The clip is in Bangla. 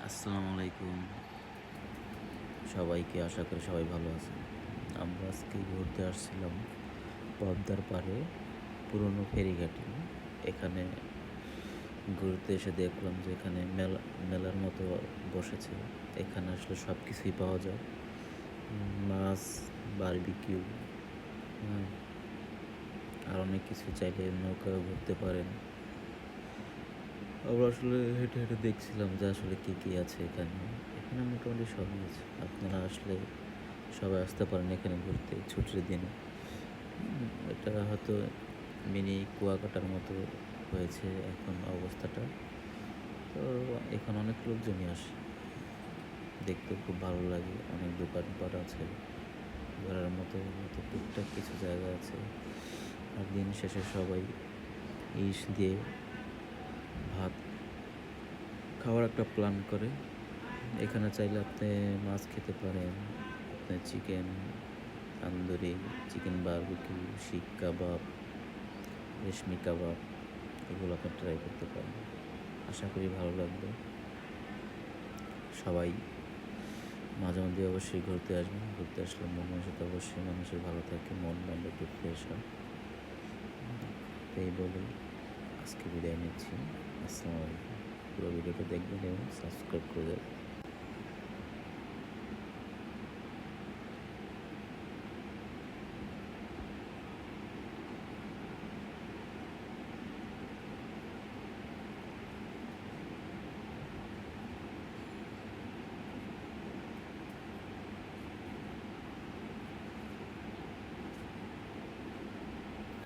আসসালামু আলাইকুম সবাইকে। আশা করি সবাই ভালো আছেন। আমরা আজকে ঘুরতে আসছিলাম পদ্মার পাড়ে পুরনো ফেরিঘাটে। এখানে ঘুরতে এসে দেখলাম যে এখানে মেলার মতো বসেছে। এখানে আসলে সব কিছুই পাওয়া যায়। মাছ, বারবিকিউ, হ্যাঁ, আর অনেক কিছু। চাইলে নৌকায়ও ঘুরতে পারেন। আমরা আসলে হেঁটে হেঁটে দেখছিলাম যে আসলে কী কী আছে এখানে। এখানে মোটামুটি সবই আছে। আপনারা আসলে সবাই আসতে পারেন এখানে ঘুরতে ছুটির দিনে। এটা হয়তো মিনি কুয়াকাটার মতো হয়েছে এখন অবস্থাটা। তো এখানে অনেক লোকজনই আসে। দেখতেও খুব ভালো লাগে। অনেক দোকানপাট আছে। ঘোরার মতো টুকটাক কিছু জায়গা আছে। আর দিন শেষে সবাই ইলিশ দিয়ে ভাত খাওয়ার একটা প্ল্যান করে। এখানে চাইলে আপনি মাছ খেতে পারেন, আপনি চিকেন তান্দুরি, চিকেন বারবিকিউ, শিক কাবাব, রেশমি কাবাব, এগুলো আপনি ট্রাই করতে পারেন। আশা করি ভালো লাগবে। সবাই মাঝে মধ্যে অবশ্যই ঘুরতে আসবেন। ঘুরতে আসলে মন মানসিকতা অবশ্যই মানুষের ভালো থাকে, মন মাইন্ড একটু ফ্রেশ হয়। তো এই বলেই আজকে বিদায় নিচ্ছি। আসসালামু আলাইকুম। পুরো ভিডিওটা দেখবেন এবং সাবস্ক্রাইব করে যাবেন।